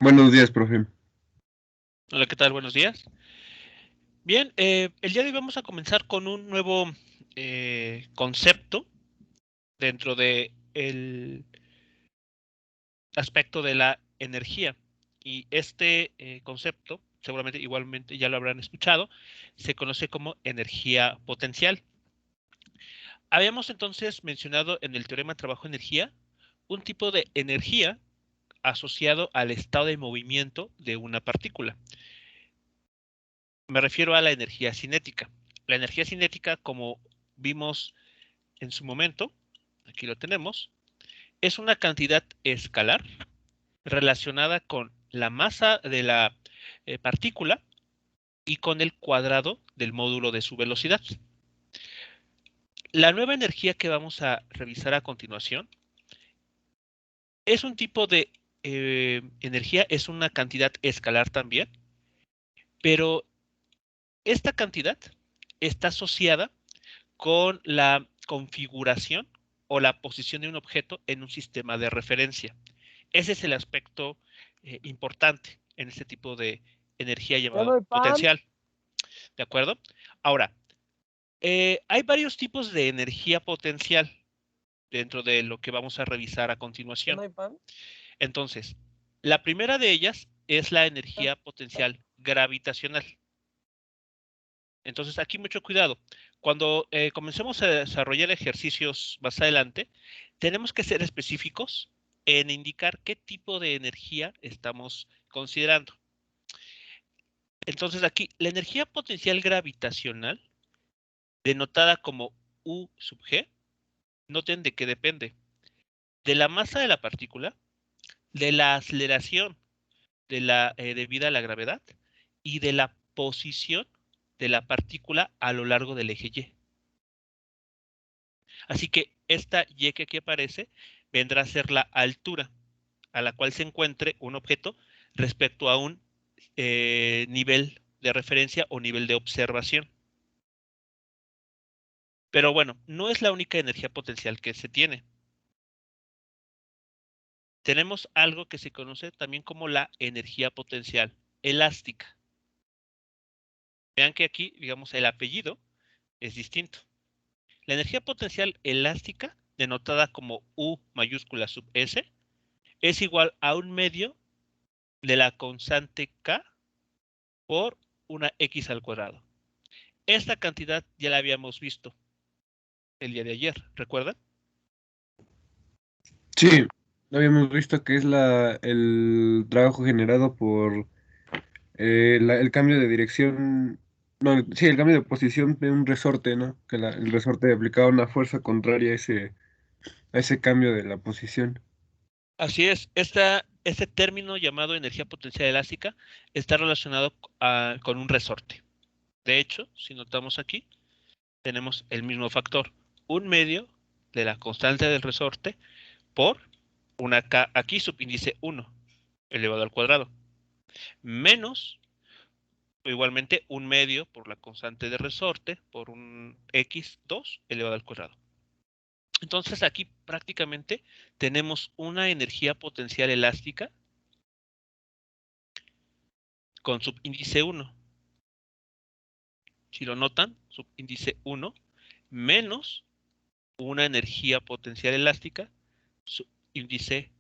Buenos días, profe. Hola, ¿qué tal? Buenos días. Bien, el día de hoy vamos a comenzar con un nuevo concepto dentro de el aspecto de la energía. Y este concepto, seguramente igualmente ya lo habrán escuchado, se conoce como energía potencial. Habíamos entonces mencionado en el teorema trabajo-energía un tipo de energía asociado al estado de movimiento de una partícula. Me refiero a la energía cinética. La energía cinética, como vimos en su momento, aquí lo tenemos, es una cantidad escalar relacionada con la masa de la partícula y con el cuadrado del módulo de su velocidad. La nueva energía que vamos a revisar a continuación es un tipo de energía, es una cantidad escalar también, pero esta cantidad está asociada con la configuración o la posición de un objeto en un sistema de referencia. Ese es el aspecto importante en este tipo de energía Ya llamado no hay pan. potencial. ¿De acuerdo? Ahora, hay varios tipos de energía potencial dentro de lo que vamos a revisar a Ya no continuación. hay pan. Entonces, la primera de ellas es la energía potencial gravitacional. Entonces, aquí mucho cuidado. Cuando comencemos a desarrollar ejercicios más adelante, tenemos que ser específicos en indicar qué tipo de energía estamos considerando. Entonces, aquí, la energía potencial gravitacional, denotada como U sub G, noten de qué depende. De la masa de la partícula, de la aceleración debida a la gravedad y de la posición de la partícula a lo largo del eje Y. Así que esta Y que aquí aparece vendrá a ser la altura a la cual se encuentre un objeto respecto a un nivel de referencia o nivel de observación. Pero bueno, no es la única energía potencial que se tiene. Tenemos algo que se conoce también como la energía potencial elástica. Vean que aquí, digamos, el apellido es distinto. La energía potencial elástica, denotada como U mayúscula sub S, es igual a un medio de la constante K por una X al cuadrado. Esta cantidad ya la habíamos visto el día de ayer, ¿recuerdan? Sí, habíamos visto que es el trabajo generado por el cambio de dirección, no, sí, el cambio de posición de un resorte, ¿no? Que el resorte aplicaba una fuerza contraria a ese cambio de la posición. Así es, este término llamado energía potencial elástica está relacionado con un resorte. De hecho, si notamos aquí, tenemos el mismo factor, un medio de la constante del resorte por una K aquí subíndice 1 elevado al cuadrado, menos igualmente un medio por la constante de resorte por un X2 elevado al cuadrado. Entonces aquí prácticamente tenemos una energía potencial elástica con subíndice 1. Si lo notan, subíndice 1 menos una energía potencial elástica subíndice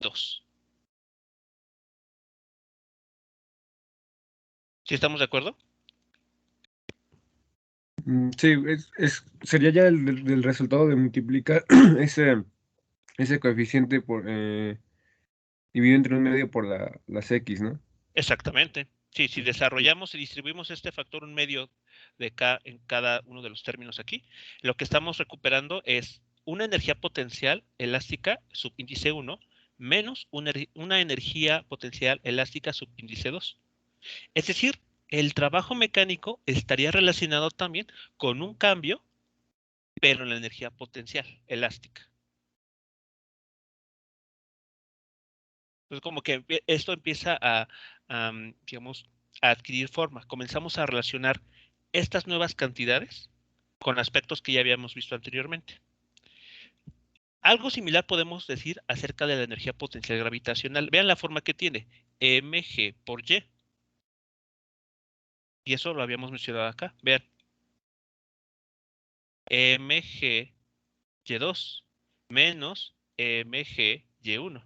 2. ¿Sí estamos de acuerdo? Sí, sería ya del resultado de multiplicar ese coeficiente dividido entre un medio por las X, ¿no? Exactamente. Sí, si desarrollamos y distribuimos este factor un medio de K en cada uno de los términos aquí, lo que estamos recuperando es una energía potencial elástica subíndice 1 menos una energía potencial elástica subíndice 2. Es decir, el trabajo mecánico estaría relacionado también con un cambio, pero en la energía potencial elástica. Entonces, como que esto empieza digamos, a adquirir forma. Comenzamos a relacionar estas nuevas cantidades con aspectos que ya habíamos visto anteriormente. Algo similar podemos decir acerca de la energía potencial gravitacional. Vean la forma que tiene, mg por y. Y eso lo habíamos mencionado acá. Vean, mg y2 menos mg y1.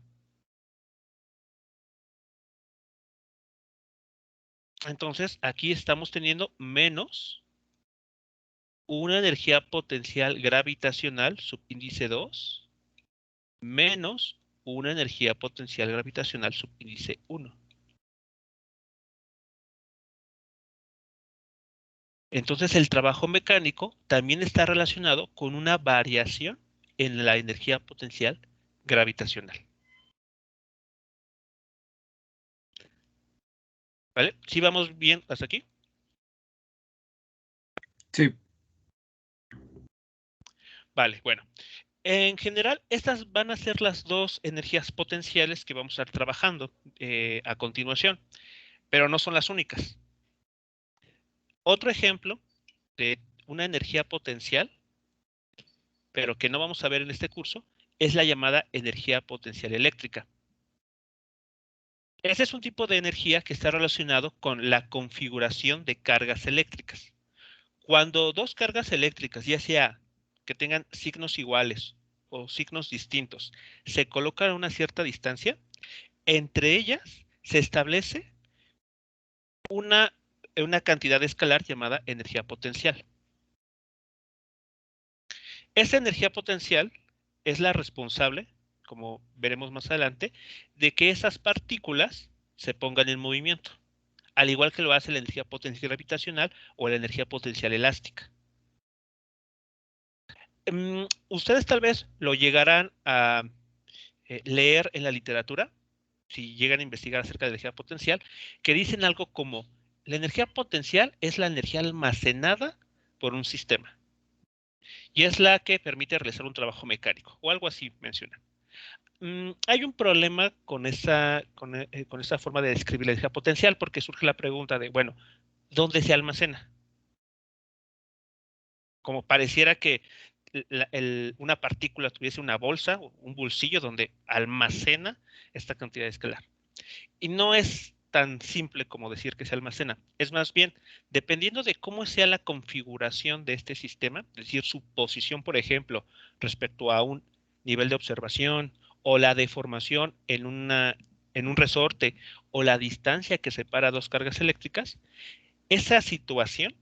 Entonces, aquí estamos teniendo menos una energía potencial gravitacional, subíndice 2, menos una energía potencial gravitacional, subíndice 1. Entonces, el trabajo mecánico también está relacionado con una variación en la energía potencial gravitacional. ¿Vale? ¿Sí vamos bien hasta aquí? Sí, Vale, bueno. En general, estas van a ser las dos energías potenciales que vamos a estar trabajando a continuación, pero no son las únicas. Otro ejemplo de una energía potencial, pero que no vamos a ver en este curso, es la llamada energía potencial eléctrica. Ese es un tipo de energía que está relacionado con la configuración de cargas eléctricas. Cuando dos cargas eléctricas, ya sea que tengan signos iguales o signos distintos, se colocan a una cierta distancia, entre ellas se establece una, una cantidad escalar llamada energía potencial. Esa energía potencial es la responsable, como veremos más adelante, de que esas partículas se pongan en movimiento, al igual que lo hace la energía potencial gravitacional o la energía potencial elástica. Ustedes tal vez lo llegarán a leer en la literatura, si llegan a investigar acerca de la energía potencial, que dicen algo como, la energía potencial es la energía almacenada por un sistema y es la que permite realizar un trabajo mecánico, o algo así menciona. Hay un problema con esa forma de describir la energía potencial porque surge la pregunta de, bueno, ¿dónde se almacena? Como pareciera que una partícula tuviese una bolsa o un bolsillo donde almacena esta cantidad escalar. Y no es tan simple como decir que se almacena. Es más bien, dependiendo de cómo sea la configuración de este sistema, es decir, su posición, por ejemplo, respecto a un nivel de observación o la deformación en un resorte o la distancia que separa dos cargas eléctricas, esa situación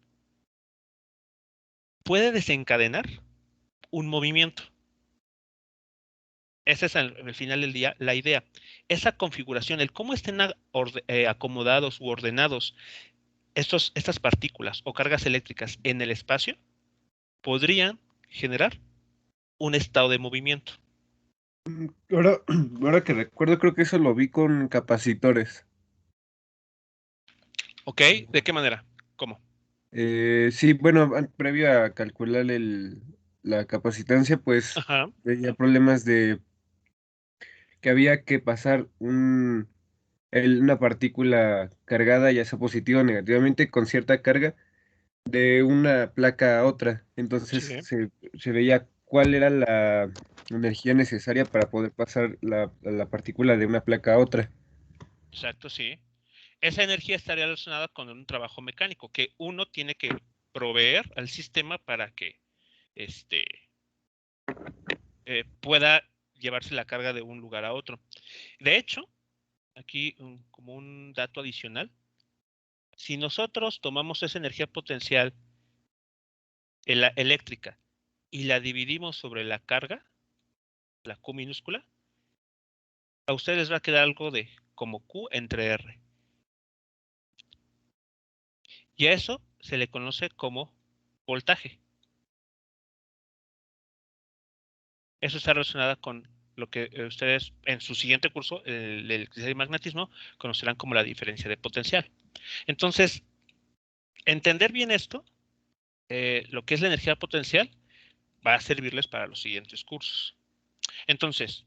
puede desencadenar un movimiento. Esa es al final del día la idea. Esa configuración, el cómo estén acomodados u ordenados estas partículas o cargas eléctricas en el espacio podrían generar un estado de movimiento. ahora, ahora que recuerdo, creo que eso lo vi con capacitores. ¿Ok? ¿De qué manera? ¿Cómo? Sí, bueno, previo a calcular la capacitancia, pues Ajá, veía problemas de que había que pasar una partícula cargada, ya sea positiva o negativamente, con cierta carga de una placa a otra. Entonces sí, se veía cuál era la energía necesaria para poder pasar la partícula de una placa a otra. exacto, sí. Esa energía estaría relacionada con un trabajo mecánico que uno tiene que proveer al sistema para que este, pueda llevarse la carga de un lugar a otro. De hecho, aquí como un dato adicional, si nosotros tomamos esa energía potencial eléctrica y la dividimos sobre la carga, la Q minúscula, a ustedes les va a quedar algo de como Q entre R. Y a eso se le conoce como voltaje. Eso está relacionado con lo que ustedes en su siguiente curso, el electricidad y magnetismo, conocerán como la diferencia de potencial. Entonces, entender bien esto, lo que es la energía potencial, va a servirles para los siguientes cursos. Entonces,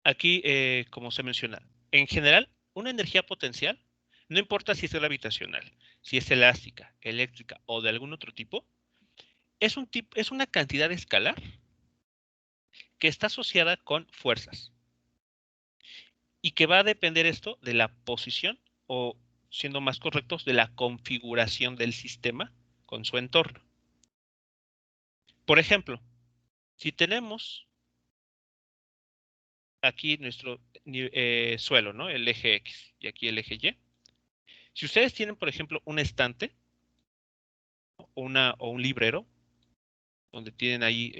aquí, como se menciona, en general, una energía potencial, no importa si es gravitacional, si es elástica, eléctrica o de algún otro tipo, es una cantidad escalar que está asociada con fuerzas y que va a depender esto de la posición o, siendo más correctos, de la configuración del sistema con su entorno. Por ejemplo, si tenemos aquí nuestro suelo, ¿no? El eje X y aquí el eje Y. Si ustedes tienen, por ejemplo, un estante o un librero donde tienen ahí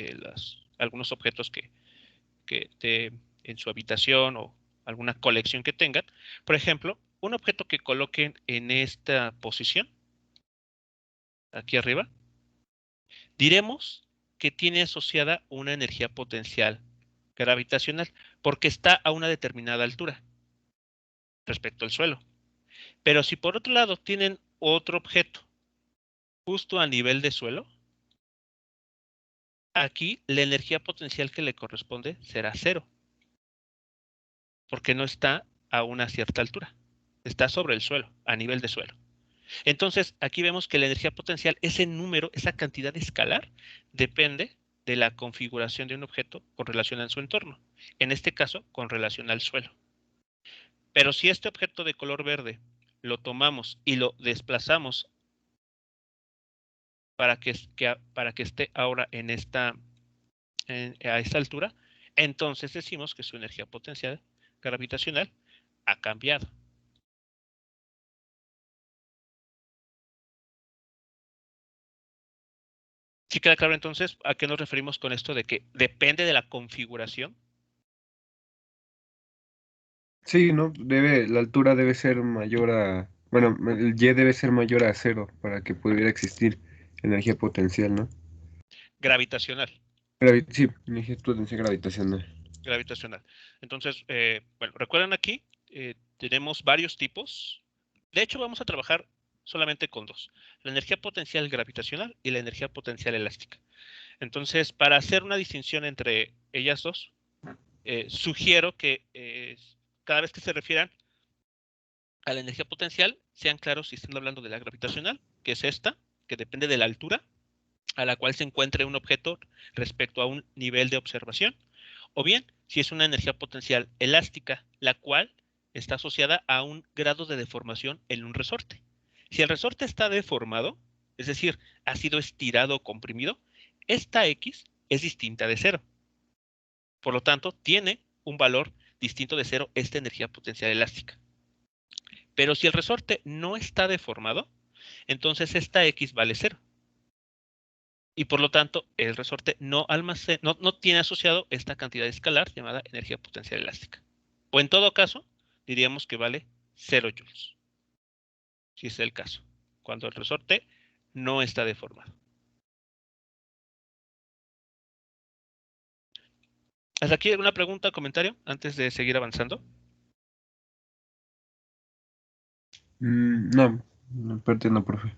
algunos objetos que en su habitación o alguna colección que tengan, por ejemplo, un objeto que coloquen en esta posición, aquí arriba, diremos que tiene asociada una energía potencial gravitacional porque está a una determinada altura respecto al suelo. Pero si por otro lado tienen otro objeto justo a nivel de suelo, aquí la energía potencial que le corresponde será cero, porque no está a una cierta altura, está sobre el suelo, a nivel de suelo. Entonces, aquí vemos que la energía potencial, ese número, esa cantidad escalar, depende de la configuración de un objeto con relación a su entorno, en este caso, con relación al suelo. Pero si este objeto de color verde lo tomamos y lo desplazamos para que esté ahora a esta altura, entonces decimos que su energía potencial gravitacional ha cambiado. ¿Sí queda claro entonces a qué nos referimos con esto de que depende de la configuración? Sí, ¿no? La altura debe ser mayor a, bueno, el Y debe ser mayor a cero para que pudiera existir energía potencial, ¿no? Gravitacional. Sí, energía potencial gravitacional. Gravitacional. Entonces, bueno, recuerden aquí, tenemos varios tipos. De hecho, vamos a trabajar solamente con dos: la energía potencial gravitacional y la energía potencial elástica. Entonces, para hacer una distinción entre ellas dos, sugiero que cada vez que se refieran a la energía potencial, sean claros si están hablando de la gravitacional, que es esta, que depende de la altura a la cual se encuentre un objeto respecto a un nivel de observación, o bien si es una energía potencial elástica, la cual está asociada a un grado de deformación en un resorte. Si el resorte está deformado, es decir, ha sido estirado o comprimido, esta X es distinta de cero. Por lo tanto, tiene un valor distinto de cero esta energía potencial elástica. Pero si el resorte no está deformado, entonces esta X vale cero. Y por lo tanto, el resorte no tiene asociado esta cantidad escalar llamada energía potencial elástica. O en todo caso, diríamos que vale 0 joules, si es el caso, cuando el resorte no está deformado. ¿Hasta aquí alguna pregunta o comentario antes de seguir avanzando? No, no, parte no, profe.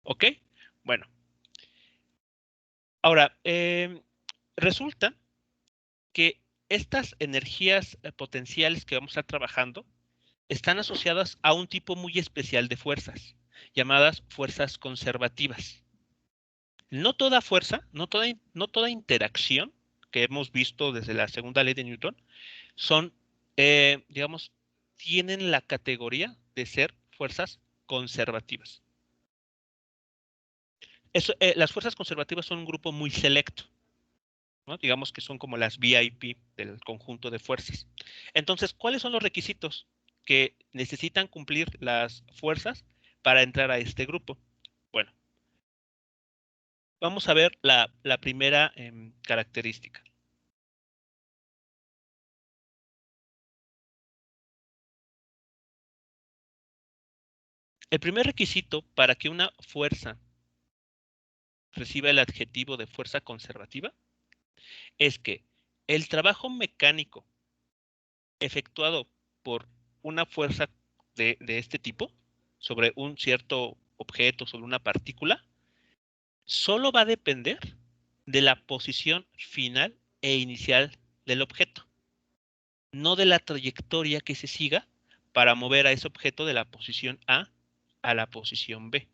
¿Ok? Bueno, ahora, resulta que estas energías potenciales que vamos a estar trabajando están asociadas a un tipo muy especial de fuerzas, llamadas fuerzas conservativas. No toda fuerza, no toda interacción que hemos visto desde la segunda ley de Newton son, digamos, tienen la categoría de ser fuerzas conservativas. Las fuerzas conservativas son un grupo muy selecto, ¿no? Digamos que son como las VIP del conjunto de fuerzas. Entonces, ¿cuáles son los requisitos que necesitan cumplir las fuerzas para entrar a este grupo? Bueno, vamos a ver la primera característica. El primer requisito para que una fuerza reciba el adjetivo de fuerza conservativa es que el trabajo mecánico efectuado por una fuerza de este tipo sobre un cierto objeto, sobre una partícula, solo va a depender de la posición final e inicial del objeto, no de la trayectoria que se siga para mover a ese objeto de la posición A a la posición B.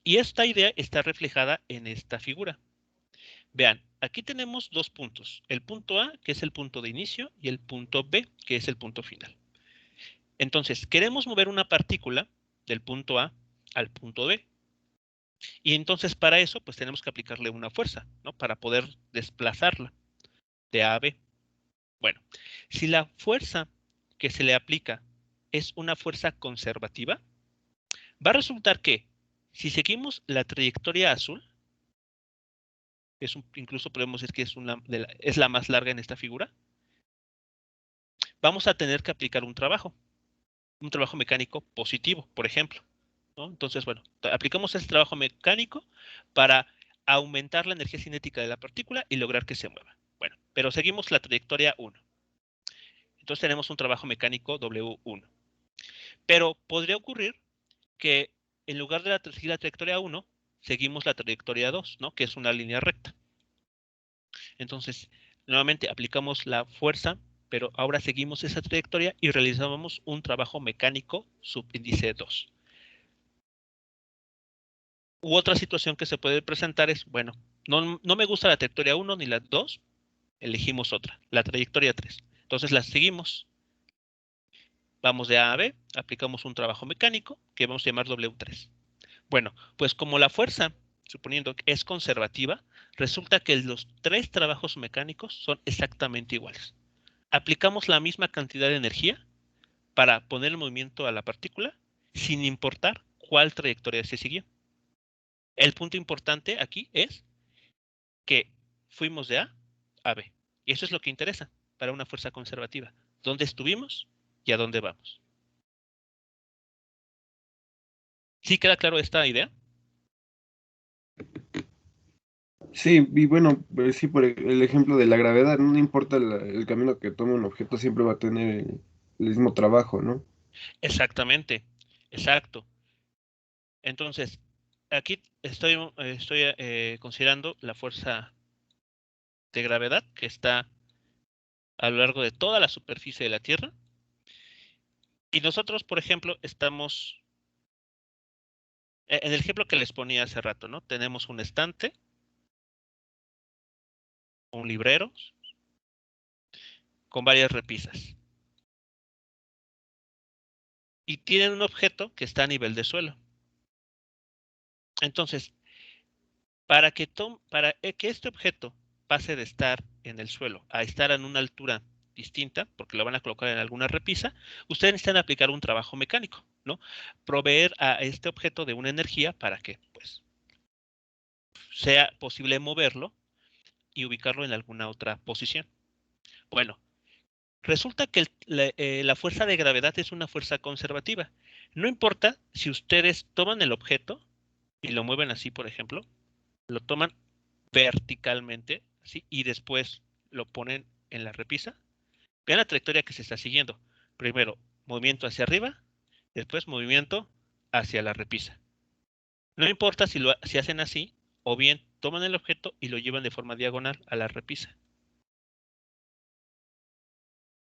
Y esta idea está reflejada en esta figura. Vean, aquí tenemos dos puntos. El punto A, que es el punto de inicio, y el punto B, que es el punto final. Entonces, queremos mover una partícula del punto A al punto B. Y entonces para eso, pues tenemos que aplicarle una fuerza, ¿no? Para poder desplazarla de A a B. Bueno, si la fuerza que se le aplica es una fuerza conservativa, va a resultar que si seguimos la trayectoria azul, incluso podemos decir que es la más larga en esta figura, vamos a tener que aplicar un trabajo mecánico positivo, por ejemplo, ¿no? Entonces, bueno, aplicamos ese trabajo mecánico para aumentar la energía cinética de la partícula y lograr que se mueva. Bueno, pero seguimos la trayectoria 1. Entonces tenemos un trabajo mecánico W1. Pero podría ocurrir que en lugar de seguir la trayectoria 1, seguimos la trayectoria 2, ¿no? Que es una línea recta. Entonces, nuevamente aplicamos la fuerza, pero ahora seguimos esa trayectoria y realizamos un trabajo mecánico subíndice 2. U otra situación que se puede presentar es, bueno, no me gusta la trayectoria 1 ni la 2, elegimos otra, la trayectoria 3. Entonces la seguimos. Vamos de A a B, aplicamos un trabajo mecánico que vamos a llamar W3. Bueno, pues como la fuerza, suponiendo que es conservativa, resulta que los tres trabajos mecánicos son exactamente iguales. Aplicamos la misma cantidad de energía para poner el movimiento a la partícula sin importar cuál trayectoria se siguió. El punto importante aquí es que fuimos de A a B. Y eso es lo que interesa para una fuerza conservativa. ¿Dónde estuvimos y a dónde vamos? ¿Sí queda claro esta idea? Sí, y bueno, pues sí, por el ejemplo de la gravedad, no importa el camino que tome un objeto, siempre va a tener el mismo trabajo, ¿no? Exactamente, exacto. Entonces, aquí estoy considerando la fuerza de gravedad que está a lo largo de toda la superficie de la Tierra. Y nosotros, por ejemplo, estamos, en el ejemplo que les ponía hace rato, ¿no? Tenemos un estante, un librero, con varias repisas. Y tienen un objeto que está a nivel de suelo. Entonces, para que este objeto pase de estar en el suelo a estar en una altura distinta, porque lo van a colocar en alguna repisa, ustedes necesitan aplicar un trabajo mecánico, ¿no? Proveer a este objeto de una energía para que, pues, sea posible moverlo y ubicarlo en alguna otra posición. Bueno, resulta que la fuerza de gravedad es una fuerza conservativa. No importa si ustedes toman el objeto y lo mueven así, por ejemplo, lo toman verticalmente, ¿sí? Y después lo ponen en la repisa. Vean la trayectoria que se está siguiendo. Primero, movimiento hacia arriba, después movimiento hacia la repisa. No importa si hacen así, o bien toman el objeto y lo llevan de forma diagonal a la repisa.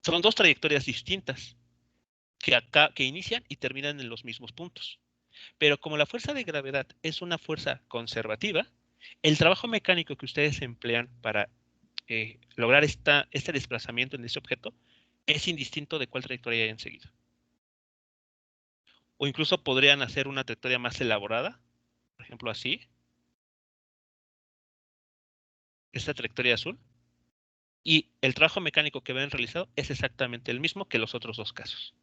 Son dos trayectorias distintas que inician y terminan en los mismos puntos. Pero como la fuerza de gravedad es una fuerza conservativa, el trabajo mecánico que ustedes emplean para lograr este desplazamiento en ese objeto es indistinto de cuál trayectoria hayan seguido. O incluso podrían hacer una trayectoria más elaborada, por ejemplo así, esta trayectoria azul, y el trabajo mecánico que ven realizado es exactamente el mismo que los otros dos casos.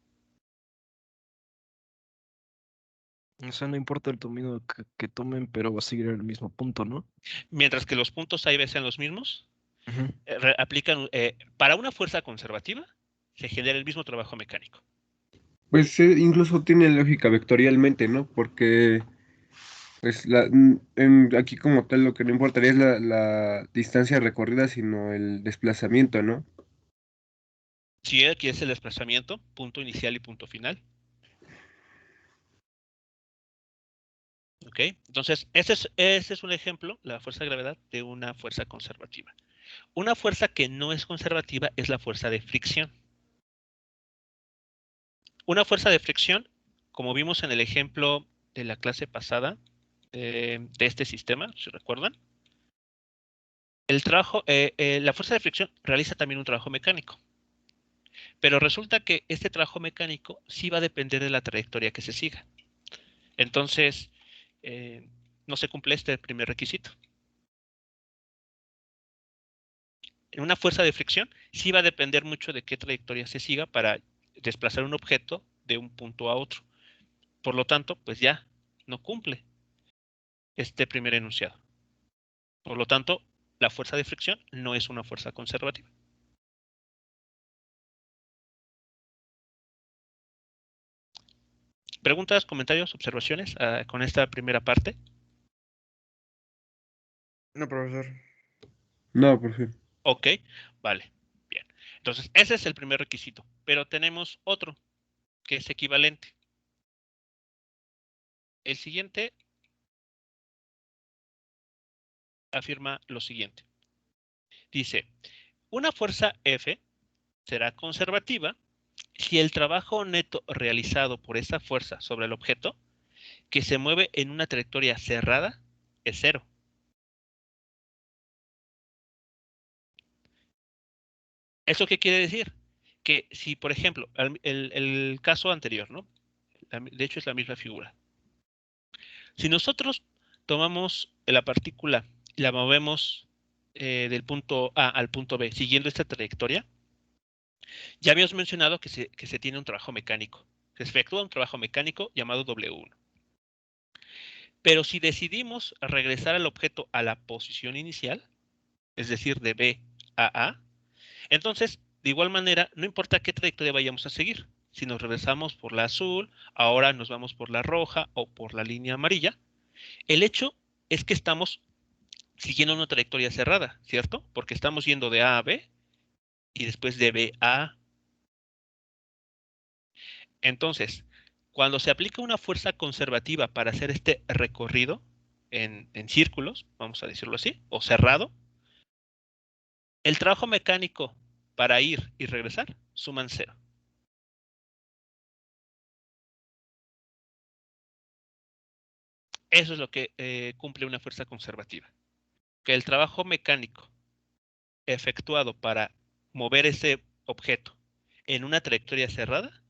O sea, no importa el camino que tomen, pero va a seguir en el mismo punto, ¿no? Mientras que los puntos A y B sean los mismos, Ujú. aplican, para una fuerza conservativa, se genera el mismo trabajo mecánico. Pues incluso tiene lógica vectorialmente, ¿no? Porque pues aquí como tal lo que no importaría es la distancia recorrida, sino el desplazamiento, ¿no? Si aquí es el desplazamiento, punto inicial y punto final. ¿Ok? Entonces, ese es un ejemplo, la fuerza de gravedad, de una fuerza conservativa. Una fuerza que no es conservativa es la fuerza de fricción. Una fuerza de fricción, como vimos en el ejemplo de la clase pasada, de este sistema, si recuerdan. La fuerza de fricción realiza también un trabajo mecánico, pero resulta que este trabajo mecánico sí va a depender de la trayectoria que se siga. Entonces, no se cumple este primer requisito. En una fuerza de fricción sí va a depender mucho de qué trayectoria se siga para desplazar un objeto de un punto a otro. Por lo tanto, pues ya no cumple este primer enunciado. Por lo tanto, la fuerza de fricción no es una fuerza conservativa. ¿Preguntas, comentarios, observaciones con esta primera parte? No, profesor. No, por fin. Ok, vale. Bien. Entonces, ese es el primer requisito. Pero tenemos otro que es equivalente. El siguiente afirma lo siguiente. Dice, una fuerza F será conservativa si el trabajo neto realizado por esa fuerza sobre el objeto que se mueve en una trayectoria cerrada es cero. ¿Eso qué quiere decir? Que si, por ejemplo, el caso anterior, ¿no? De hecho es la misma figura. Si nosotros tomamos la partícula y la movemos del punto A al punto B siguiendo esta trayectoria, ya habíamos mencionado que se tiene un trabajo mecánico, que se efectúa un trabajo mecánico llamado W1. Pero si decidimos regresar al objeto a la posición inicial, es decir, de B a A, entonces, de igual manera, no importa qué trayectoria vayamos a seguir. Si nos regresamos por la azul, ahora nos vamos por la roja o por la línea amarilla, el hecho es que estamos siguiendo una trayectoria cerrada, ¿cierto? Porque estamos yendo de A a B y después de B a A. Entonces, cuando se aplica una fuerza conservativa para hacer este recorrido en círculos, vamos a decirlo así, o cerrado, el trabajo mecánico para ir y regresar suman cero. Eso es lo que cumple una fuerza conservativa. Que el trabajo mecánico efectuado para mover ese objeto en una trayectoria cerrada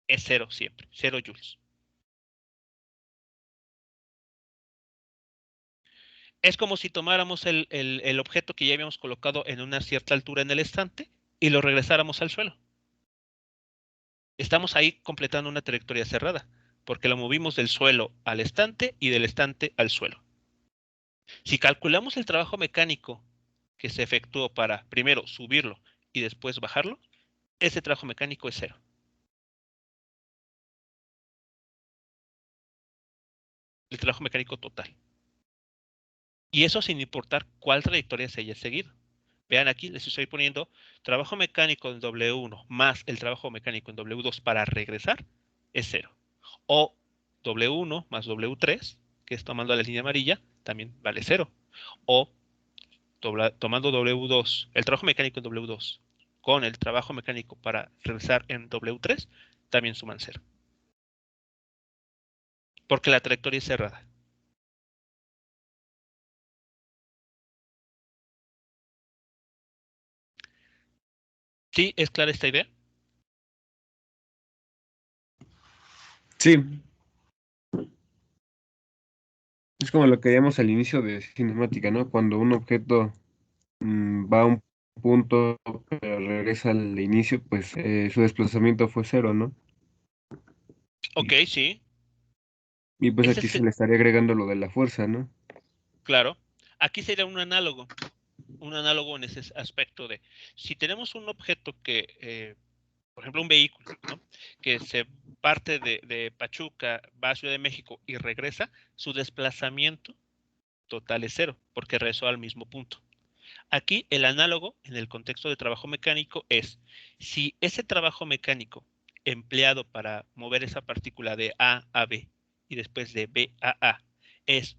es cero siempre, 0 joules. Es como si tomáramos el objeto que ya habíamos colocado en una cierta altura en el estante y lo regresáramos al suelo. Estamos ahí completando una trayectoria cerrada, porque lo movimos del suelo al estante y del estante al suelo. Si calculamos el trabajo mecánico que se efectuó para primero subirlo y después bajarlo, ese trabajo mecánico es cero. El trabajo mecánico total. Y eso sin importar cuál trayectoria se haya seguido. Vean aquí, les estoy poniendo trabajo mecánico en W1 más el trabajo mecánico en W2 para regresar es cero. O W1 más W3, que es tomando la línea amarilla, también vale cero. O tomando W2, el trabajo mecánico en W2 con el trabajo mecánico para regresar en W3, también suman cero. Porque la trayectoria es cerrada. ¿Sí? ¿Es clara esta idea? Sí, es como lo que veíamos al inicio de cinemática, ¿no? Cuando un objeto va a un punto, pero regresa al inicio, pues su desplazamiento fue cero, ¿no? Ok, sí. Y pues Ese aquí es se le estaría agregando lo de la fuerza, ¿no? claro. Aquí sería un análogo en ese aspecto de si tenemos un objeto que, por ejemplo, un vehículo, ¿no? Que se parte de Pachuca, va a Ciudad de México y regresa, su desplazamiento total es cero, porque regresó al mismo punto. Aquí el análogo en el contexto de trabajo mecánico es si ese trabajo mecánico empleado para mover esa partícula de A a B y después de B a A es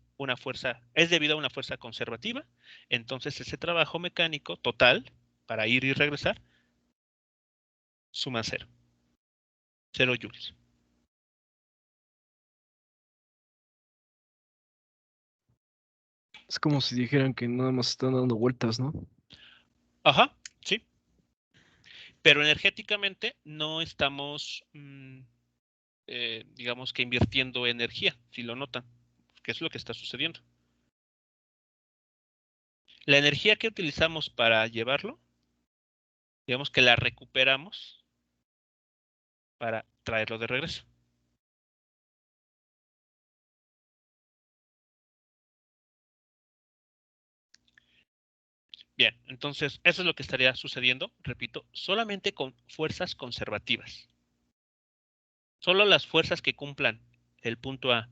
debido a una fuerza conservativa, entonces ese trabajo mecánico total para ir y regresar suma cero, 0 joules. Es como si dijeran que nada más están dando vueltas, ¿no? Ajá, sí. Pero energéticamente no estamos, digamos que invirtiendo energía, si lo notan, que es lo que está sucediendo. La energía que utilizamos para llevarlo, digamos que la recuperamos para traerlo de regreso. Bien, entonces eso es lo que estaría sucediendo, repito, solamente con fuerzas conservativas. Solo las fuerzas que cumplan el punto A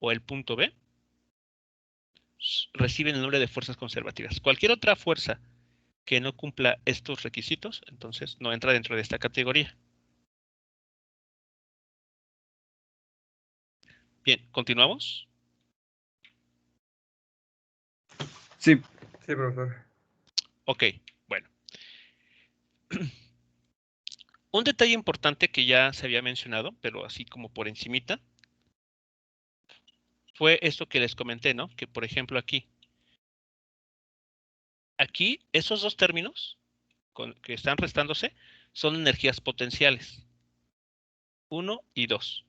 o el punto B reciben el nombre de fuerzas conservativas. Cualquier otra fuerza que no cumpla estos requisitos, entonces no entra dentro de esta categoría. Bien, ¿continuamos? Sí, sí, profesor. Ok, bueno. Un detalle importante que ya se había mencionado, pero así como por encimita, fue esto que les comenté, ¿no? Que por ejemplo aquí esos dos términos que están restándose son energías potenciales, 1 y 2.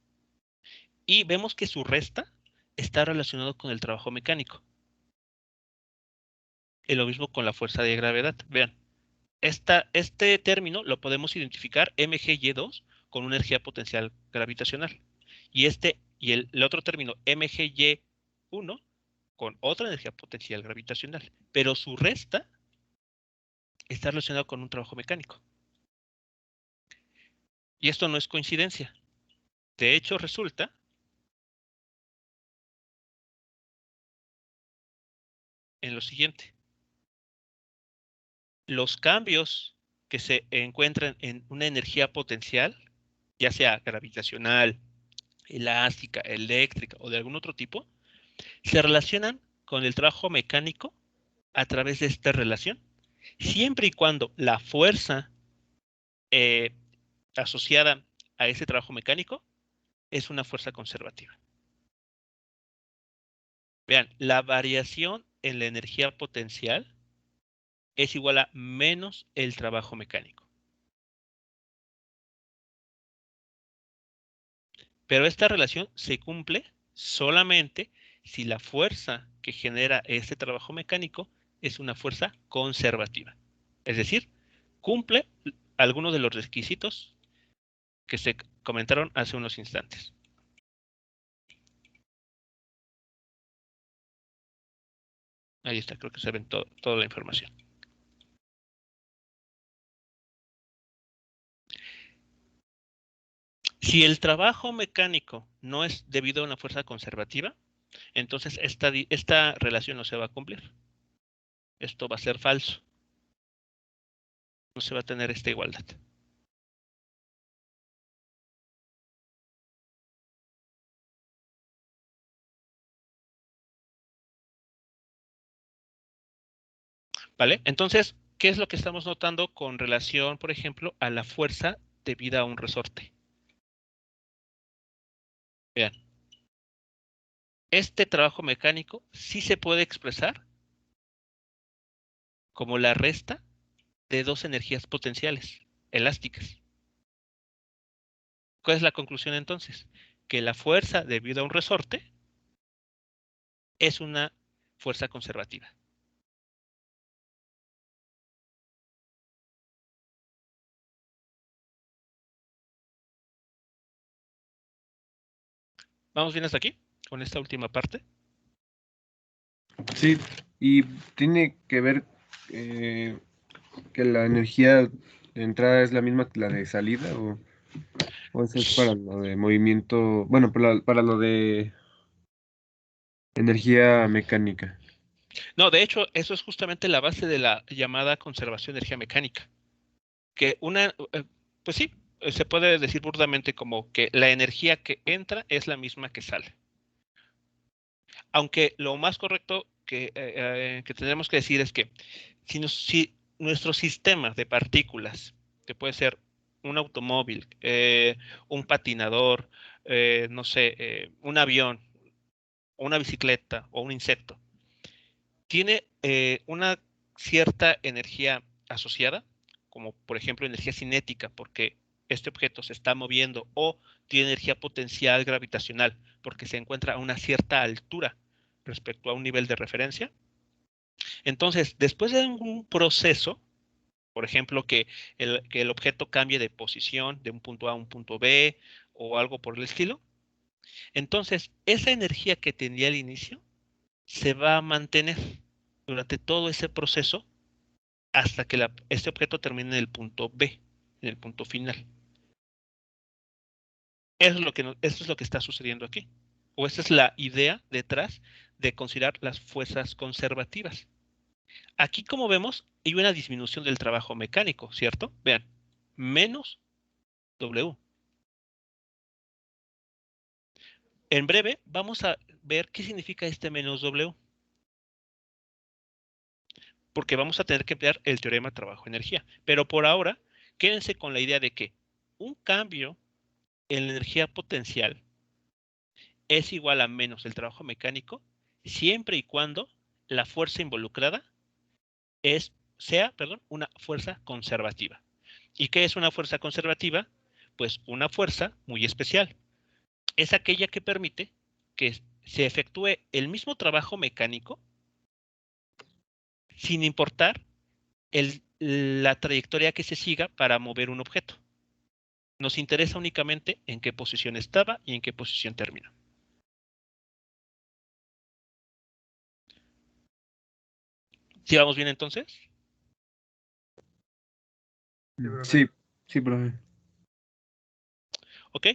Y vemos que su resta está relacionado con el trabajo mecánico. Y lo mismo con la fuerza de gravedad. Vean, este término lo podemos identificar mgy2 con una energía potencial gravitacional. Y el otro término mgy1 con otra energía potencial gravitacional. Pero su resta está relacionado con un trabajo mecánico. Y esto no es coincidencia. De hecho, resulta en lo siguiente. Los cambios que se encuentran en una energía potencial, ya sea gravitacional, elástica, eléctrica o de algún otro tipo, se relacionan con el trabajo mecánico a través de esta relación, siempre y cuando la fuerza eh, asociada a ese trabajo mecánico es una fuerza conservativa. Vean, la variación en la energía potencial es igual a menos el trabajo mecánico. Pero esta relación se cumple solamente si la fuerza que genera este trabajo mecánico es una fuerza conservativa. Es decir, cumple algunos de los requisitos que se comentaron hace unos instantes. Ahí está, creo que se ven toda la información. Si el trabajo mecánico no es debido a una fuerza conservativa, entonces esta relación no se va a cumplir. Esto va a ser falso. No se va a tener esta igualdad. ¿Vale? Entonces, ¿qué es lo que estamos notando con relación, por ejemplo, a la fuerza debida a un resorte? Vean, este trabajo mecánico sí se puede expresar como la resta de dos energías potenciales elásticas. ¿Cuál es la conclusión entonces? Que la fuerza debido a un resorte es una fuerza conservativa. ¿Vamos bien hasta aquí? Con esta última parte. Sí, y tiene que ver que la energía de entrada es la misma que la de salida, o eso es para lo de movimiento, bueno, para lo de energía mecánica. No, de hecho, eso es justamente la base de la llamada conservación de energía mecánica. Que pues sí, se puede decir burdamente como que la energía que entra es la misma que sale. Aunque lo más correcto que tenemos que decir es que si nuestro sistema de partículas, que puede ser un automóvil, un patinador, no sé, un avión, una bicicleta o un insecto, tiene una cierta energía asociada, como por ejemplo energía cinética, porque este objeto se está moviendo, o tiene energía potencial gravitacional, porque se encuentra a una cierta altura respecto a un nivel de referencia. Entonces, después de un proceso, por ejemplo, que el objeto cambie de posición de un punto A a un punto B o algo por el estilo, entonces esa energía que tenía al inicio se va a mantener durante todo ese proceso hasta que este objeto termine en el punto B, en el punto final. Eso es lo que está sucediendo aquí. O esa es la idea detrás de considerar las fuerzas conservativas. Aquí, como vemos, hay una disminución del trabajo mecánico, ¿cierto? Vean, menos W. En breve vamos a ver qué significa este menos W, porque vamos a tener que emplear el teorema trabajo-energía. Pero por ahora, quédense con la idea de que un cambio en la energía potencial es igual a menos el trabajo mecánico, siempre y cuando la fuerza involucrada sea una fuerza conservativa. ¿Y qué es una fuerza conservativa? Pues una fuerza muy especial. Es aquella que permite que se efectúe el mismo trabajo mecánico sin importar la trayectoria que se siga para mover un objeto. Nos interesa únicamente en qué posición estaba y en qué posición termina. ¿Sí vamos bien entonces? Sí, sí, profe. ¿Ok?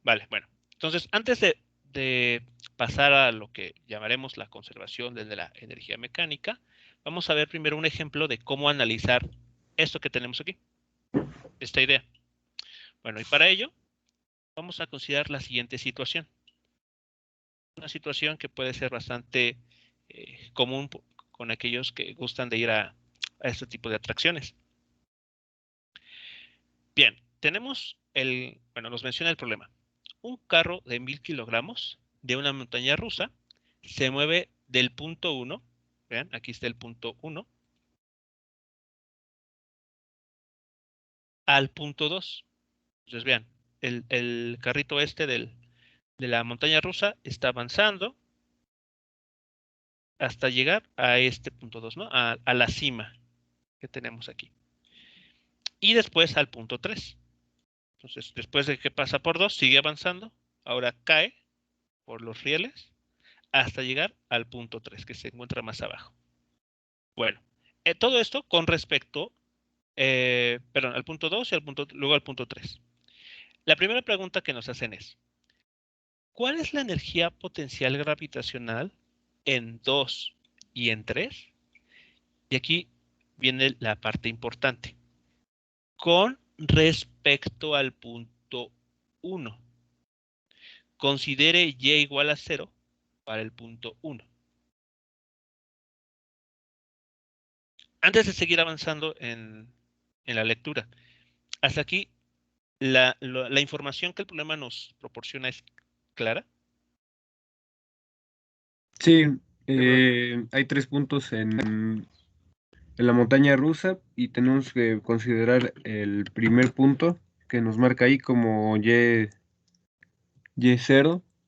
Vale, bueno. Entonces, antes de pasar a lo que llamaremos la conservación desde la energía mecánica, vamos a ver primero un ejemplo de cómo analizar esto que tenemos aquí, esta idea. Bueno, y para ello, vamos a considerar la siguiente situación. Una situación que puede ser bastante común con aquellos que gustan de ir a este tipo de atracciones. Bien, tenemos bueno, nos menciona el problema. Un carro de 1000 kilogramos de una montaña rusa se mueve del punto 1, vean, aquí está el punto 1, al punto 2. Entonces vean, el carrito de la montaña rusa está avanzando hasta llegar a este punto 2, ¿no? A la cima que tenemos aquí. Y después al punto 3. Entonces, después de que pasa por 2, sigue avanzando. Ahora cae por los rieles hasta llegar al punto 3, que se encuentra más abajo. Bueno, todo esto con respecto, perdón, al punto 2 y luego al punto 3. La primera pregunta que nos hacen es, ¿cuál es la energía potencial gravitacional en 2 y en 3? Y aquí viene la parte importante. Con respecto al punto 1. Considere y igual a 0 para el punto 1. Antes de seguir avanzando en la lectura, hasta aquí la información que el problema nos proporciona es clara. Sí, hay 3 puntos en la montaña rusa y tenemos que considerar el primer punto que nos marca ahí como Y0,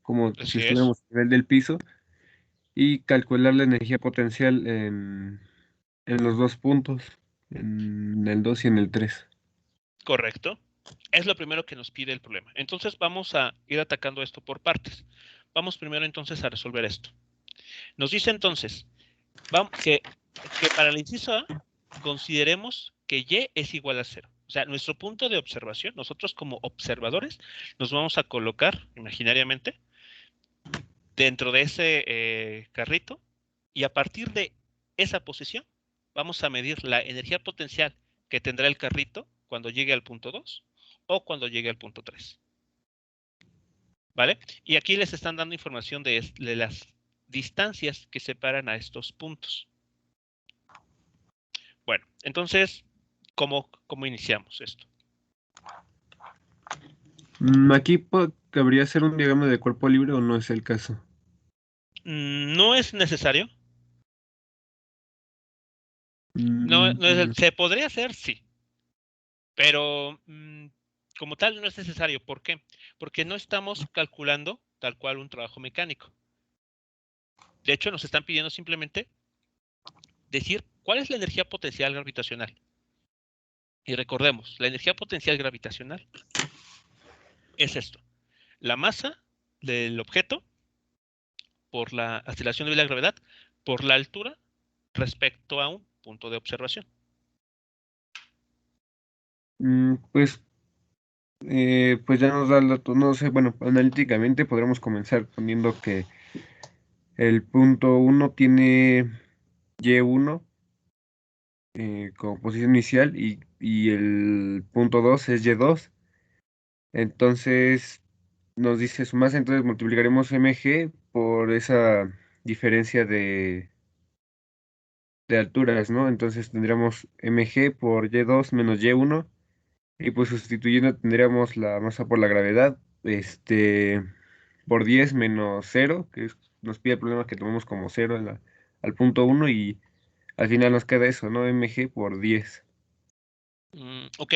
como si Así es, estuviéramos a nivel del piso, y calcular la energía potencial en los 2 puntos, en el 2 y en el 3. correcto. Es lo primero que nos pide el problema. Entonces vamos a ir atacando esto por partes. Vamos primero entonces a resolver esto. Nos dice entonces que para el inciso A consideremos que Y es igual a 0. O sea, nuestro punto de observación, nosotros como observadores, nos vamos a colocar imaginariamente dentro de ese carrito y a partir de esa posición vamos a medir la energía potencial que tendrá el carrito cuando llegue al punto 2 o cuando llegue al punto 3. ¿Vale? Y aquí les están dando información de las distancias que separan a estos puntos. Bueno, entonces, ¿cómo iniciamos esto? Aquí cabría ser un diagrama de cuerpo libre o no es el caso. No es necesario. No, Mm, se podría hacer, sí, pero como tal no es necesario. ¿Por qué? Porque no estamos calculando tal cual un trabajo mecánico. De hecho, nos están pidiendo simplemente decir cuál es la energía potencial gravitacional. Y recordemos, la energía potencial gravitacional es esto: la masa del objeto por la aceleración de la gravedad por la altura respecto a un punto de observación. pues, pues ya nos da el dato, no sé, bueno, analíticamente podremos comenzar poniendo que el punto uno tiene Y1 como posición inicial y el punto 2 es Y2. Entonces nos dice su masa, entonces multiplicaremos mg por esa diferencia de alturas, ¿no? Entonces tendríamos mg por y2 menos y1 y pues sustituyendo tendríamos la masa por la gravedad, por 10 menos 0, nos pide el problema que tomemos como 0 al punto uno y al final nos queda eso, ¿no? mg por 10 Ok,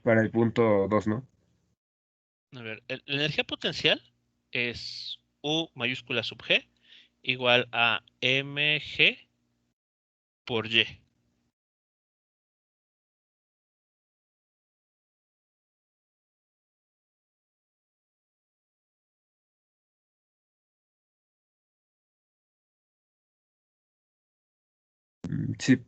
para el punto 2, ¿no? a ver, la energía potencial es U mayúscula sub G igual a mg por Y. Sí.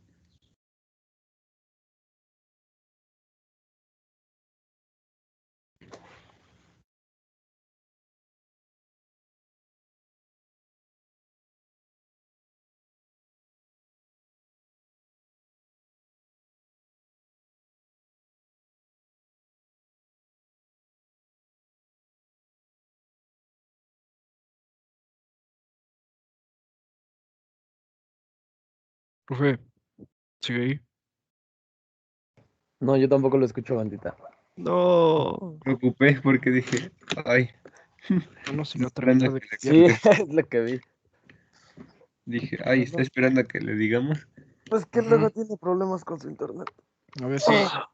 Profe, sigue ahí. No, yo tampoco lo escucho, bandita. No, Preocupé porque dije, ay, no, si está no esperando a termina de que le Sí, copiar. conteste. es lo que vi. Dije, ay, Pero está no, esperando a que le digamos. pues que Ujú. luego tiene problemas con su internet. A veces. Ah.